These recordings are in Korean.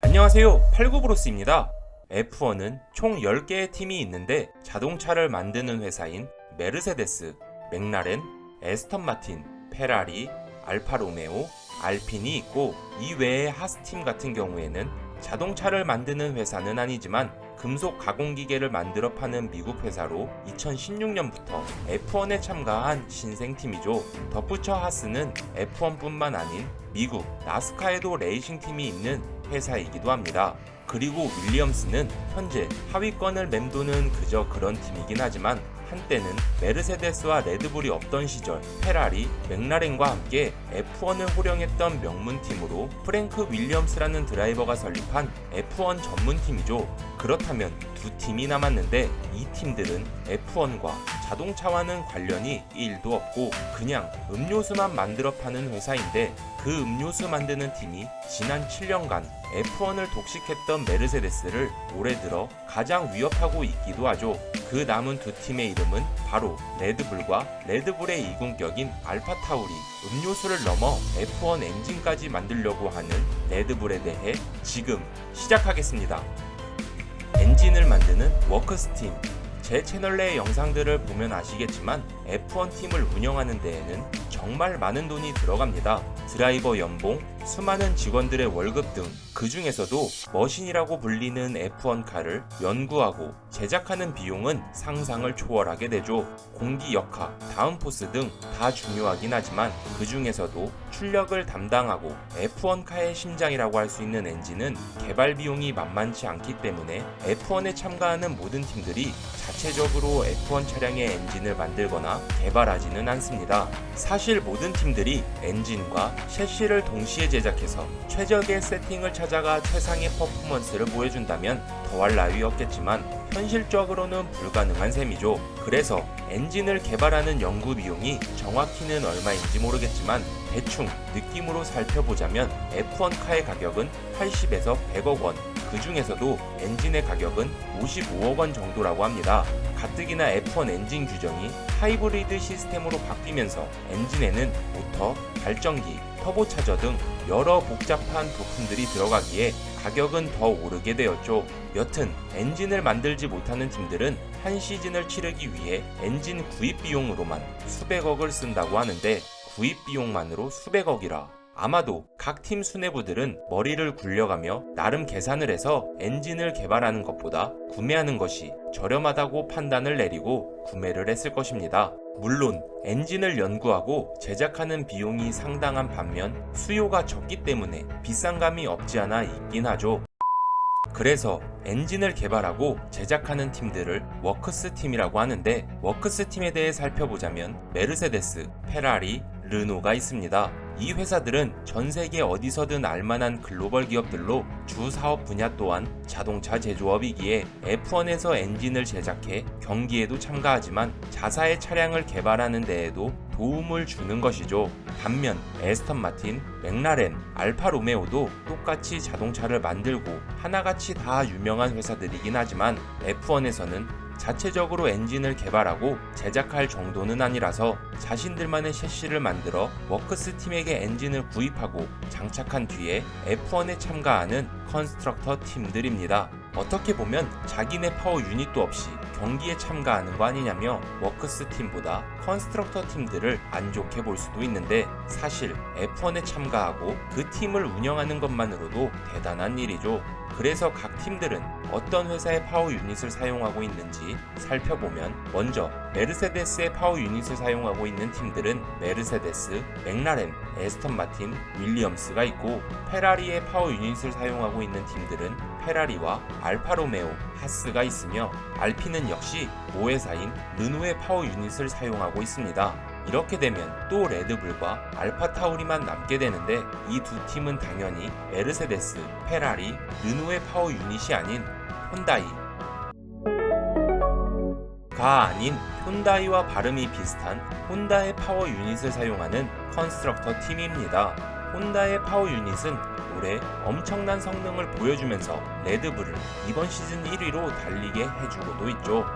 안녕하세요, 팔구브로스입니다. F1은 총 10개의 팀이 있는데 자동차를 만드는 회사인 메르세데스, 맥라렌, 에스턴 마틴, 페라리, 알파로메오, 알핀이 있고, 이 외에 하스팀 같은 경우에는 자동차를 만드는 회사는 아니지만 금속 가공기계를 만들어 파는 미국 회사로 2016년부터 F1에 참가한 신생팀이죠. 덧붙여 하스는 F1뿐만 아닌 미국 나스카에도 레이싱팀이 있는 회사이기도 합니다. 그리고 윌리엄스는 현재 하위권을 맴도는 그저 그런 팀이긴 하지만 한때는 메르세데스와 레드불이 없던 시절 페라리, 맥라렌과 함께 F1을 호령했던 명문팀으로 프랭크 윌리엄스라는 드라이버가 설립한 F1 전문팀이죠. 그렇다면 두 팀이 남았는데 이 팀들은 F1과 자동차와는 관련이 1도 없고 그냥 음료수만 만들어 파는 회사인데, 그 음료수 만드는 팀이 지난 7년간 F1을 독식했던 메르세데스를 올해 들어 가장 위협하고 있기도 하죠. 그 남은 두 팀의 이름은 바로 레드불과 레드불의 이군격인 알파타우리. 음료수를 넘어 F1 엔진까지 만들려고 하는 레드불에 대해 지금 시작하겠습니다. 엔진을 만드는 워크스팀. 제 채널 내 영상들을 보면 아시겠지만 F1 팀을 운영하는 데에는 정말 많은 돈이 들어갑니다. 드라이버 연봉, 수많은 직원들의 월급 등 그 중에서도 머신이라고 불리는 F1카를 연구하고 제작하는 비용은 상상을 초월하게 되죠. 공기 역학, 다운포스 등 다 중요하긴 하지만 그 중에서도 출력을 담당하고 F1카의 심장이라고 할 수 있는 엔진은 개발 비용이 만만치 않기 때문에 F1에 참가하는 모든 팀들이 자체적으로 F1 차량의 엔진을 만들거나 개발하지는 않습니다. 사실 모든 팀들이 엔진과 셰시를 동시에 제작해서 최적의 세팅을 찾아가 최상의 퍼포먼스를 보여준다면 더할 나위 없겠지만 현실적으로는 불가능한 셈이죠. 그래서 엔진을 개발하는 연구 비용이 정확히는 얼마인지 모르겠지만 대충 느낌으로 살펴보자면 F1카의 가격은 80에서 100억 원, 그 중에서도 엔진의 가격은 55억 원 정도라고 합니다. 가뜩이나 F1 엔진 규정이 하이브리드 시스템으로 바뀌면서 엔진에는 모터, 발전기, 터보차저 등 여러 복잡한 부품들이 들어가기에 가격은 더 오르게 되었죠. 여튼 엔진을 만들지 못하는 팀들은 한 시즌을 치르기 위해 엔진 구입 비용으로만 수백억을 쓴다고 하는데, 구입 비용만으로 수백억이라 아마도 각 팀 수뇌부들은 머리를 굴려가며 나름 계산을 해서 엔진을 개발하는 것보다 구매하는 것이 저렴하다고 판단을 내리고 구매를 했을 것입니다. 물론 엔진을 연구하고 제작하는 비용이 상당한 반면 수요가 적기 때문에 비싼 감이 없지 않아 있긴 하죠. 그래서 엔진을 개발하고 제작하는 팀들을 워크스 팀이라고 하는데, 워크스 팀에 대해 살펴보자면 메르세데스, 페라리, 르노가 있습니다. 이 회사들은 전 세계 어디서든 알만한 글로벌 기업들로 주 사업 분야 또한 자동차 제조업이기에 F1에서 엔진을 제작해 경기에도 참가하지만 자사의 차량을 개발하는 데에도 도움을 주는 것이죠. 반면 에스턴 마틴, 맥라렌, 알파로메오도 똑같이 자동차를 만들고 하나같이 다 유명한 회사들이긴 하지만 F1에서는 자체적으로 엔진을 개발하고 제작할 정도는 아니라서 자신들만의 셰시를 만들어 워크스 팀에게 엔진을 구입하고 장착한 뒤에 F1에 참가하는 컨스트럭터 팀들입니다. 어떻게 보면 자기네 파워 유닛도 없이 경기에 참가하는 거 아니냐며 워크스 팀보다 컨스트럭터 팀들을 안 좋게 볼 수도 있는데, 사실 F1에 참가하고 그 팀을 운영하는 것만으로도 대단한 일이죠. 그래서 각 팀들은 어떤 회사의 파워 유닛을 사용하고 있는지 살펴보면, 먼저 메르세데스의 파워 유닛을 사용하고 있는 팀들은 메르세데스, 맥라렌, 에스턴 마틴, 윌리엄스가 있고, 페라리의 파워 유닛을 사용하고 있는 팀들은 페라리와 알파로메오, 하스가 있으며, 알핀은 역시 모회사인 르노의 파워 유닛을 사용하고 있습니다. 이렇게 되면 또 레드불과 알파타우리만 남게 되는데, 이 두 팀은 당연히 메르세데스, 페라리, 르노의 파워 유닛이 아닌 혼다이가 아닌 혼다이와 발음이 비슷한 혼다의 파워 유닛을 사용하는 컨스트럭터 팀입니다. 혼다의 파워 유닛은 올해 엄청난 성능을 보여주면서 레드불을 이번 시즌 1위로 달리게 해주고도 있죠.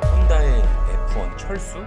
혼다의 F1 철수?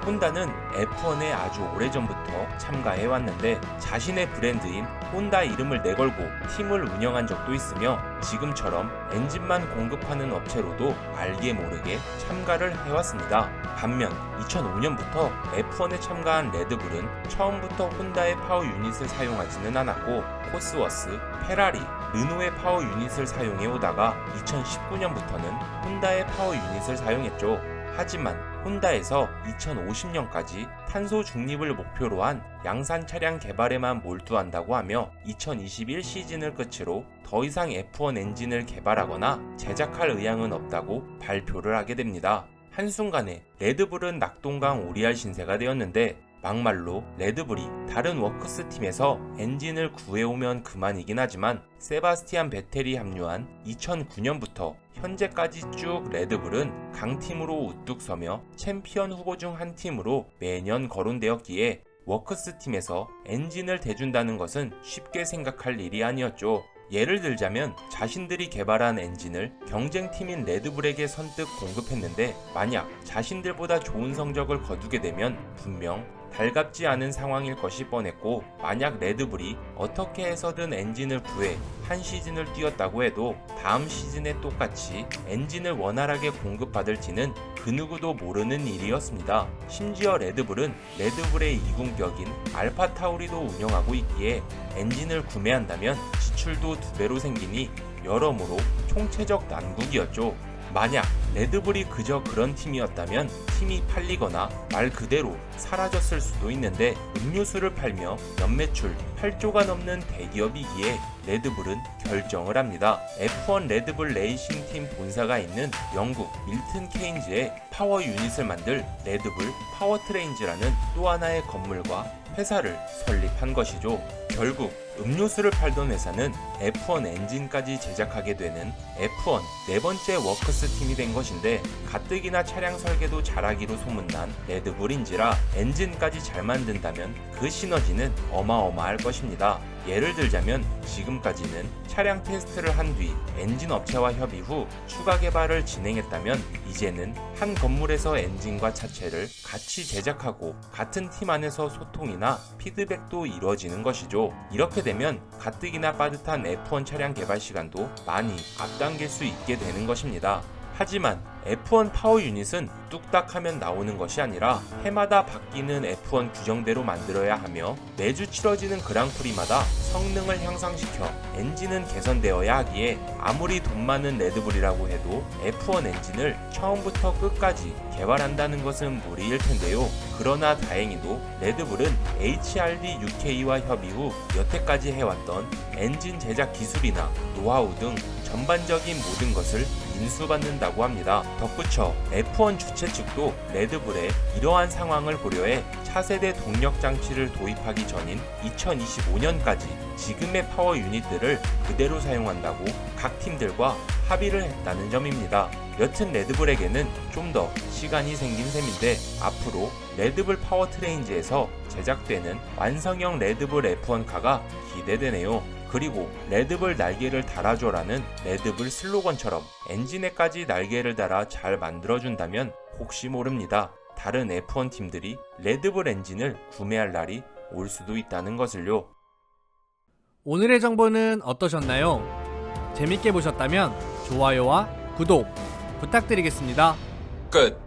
혼다는 F1에 아주 오래전부터 전부터 참가해왔는데 자신의 브랜드인 혼다 이름을 내걸고 팀을 운영한 적도 있으며 지금처럼 엔진만 공급하는 업체로도 알게 모르게 참가를 해왔습니다. 반면 2005년부터 F1에 참가한 레드불은 처음부터 혼다의 파워 유닛을 사용하지는 않았고 코스워스, 페라리, 르노의 파워 유닛을 사용해 오다가 2019년부터는 혼다의 파워 유닛을 사용했죠. 하지만 혼다에서 2050년까지 탄소 중립을 목표로 한 양산 차량 개발에만 몰두한다고 하며 2021 시즌을 끝으로 더 이상 F1 엔진을 개발하거나 제작할 의향은 없다고 발표를 하게 됩니다. 한순간에 레드불은 낙동강 오리알 신세가 되었는데 막말로 레드불이 다른 워크스 팀에서 엔진을 구해오면 그만이긴 하지만 세바스티안 베텔이 합류한 2009년부터 현재까지 쭉 레드불은 강팀으로 우뚝 서며 챔피언 후보 중 한 팀으로 매년 거론되었기에 워크스 팀에서 엔진을 대준다는 것은 쉽게 생각할 일이 아니었죠. 예를 들자면 자신들이 개발한 엔진을 경쟁팀인 레드불에게 선뜻 공급했는데 만약 자신들보다 좋은 성적을 거두게 되면 분명 달갑지 않은 상황일 것이 뻔했고 만약 레드불이 어떻게 해서든 엔진을 구해 한 시즌을 뛰었다고 해도 다음 시즌에 똑같이 엔진을 원활하게 공급받을지는 그 누구도 모르는 일이었습니다. 심지어 레드불은 레드불의 이군격인 알파 타우리도 운영하고 있기에 엔진을 구매한다면 지출도 2배로 생기니 여러모로 총체적 난국이었죠. 만약 레드불이 그저 그런 팀이었다면 팀이 팔리거나 말 그대로 사라졌을 수도 있는데 음료수를 팔며 연매출 8조가 넘는 대기업이기에 레드불은 결정을 합니다. F1 레드불 레이싱 팀 본사가 있는 영국 밀튼 케인즈에 파워 유닛을 만들 레드불 파워트레인즈라는 또 하나의 건물과 회사를 설립한 것이죠. 결국 음료수를 팔던 회사는 F1 엔진까지 제작하게 되는 F1 네 번째 워크스 팀이 된 것인데 가뜩이나 차량 설계도 잘하기로 소문난 레드불인지라 엔진까지 잘 만든다면 그 시너지는 어마어마할 것입니다. 예를 들자면 지금까지는 차량 테스트를 한 뒤 엔진 업체와 협의 후 추가 개발을 진행했다면 이제는 한 건물에서 엔진과 차체를 같이 제작하고 같은 팀 안에서 소통이나 피드백도 이루어지는 것이죠. 이렇게 되면 가뜩이나 빠듯한 F1 차량 개발 시간도 많이 앞당길 수 있게 되는 것입니다. 하지만 F1 파워 유닛은 뚝딱 하면 나오는 것이 아니라 해마다 바뀌는 F1 규정대로 만들어야 하며 매주 치러지는 그랑프리마다 성능을 향상시켜 엔진은 개선되어야 하기에 아무리 돈 많은 레드불이라고 해도 F1 엔진을 처음부터 끝까지 개발한다는 것은 무리일 텐데요. 그러나 다행히도 레드불은 HRD UK와 협의 후 여태까지 해왔던 엔진 제작 기술이나 노하우 등 전반적인 모든 것을 인수받는다고 합니다. 덧붙여 F1 주최 측도 레드불의 이러한 상황을 고려해 차세대 동력 장치를 도입하기 전인 2025년까지 지금의 파워 유닛들을 그대로 사용한다고 각 팀들과 합의를 했다는 점입니다. 여튼 레드불에게는 좀 더 시간이 생긴 셈인데 앞으로 레드불 파워트레인즈에서 제작되는 완성형 레드불 F1카가 기대되네요. 그리고 레드불 날개를 달아줘라는 레드불 슬로건처럼 엔진에까지 날개를 달아 잘 만들어준다면 혹시 모릅니다. 다른 F1 팀들이 레드불 엔진을 구매할 날이 올 수도 있다는 것을요. 오늘의 정보는 어떠셨나요? 재밌게 보셨다면 좋아요와 구독 부탁드리겠습니다. 끝.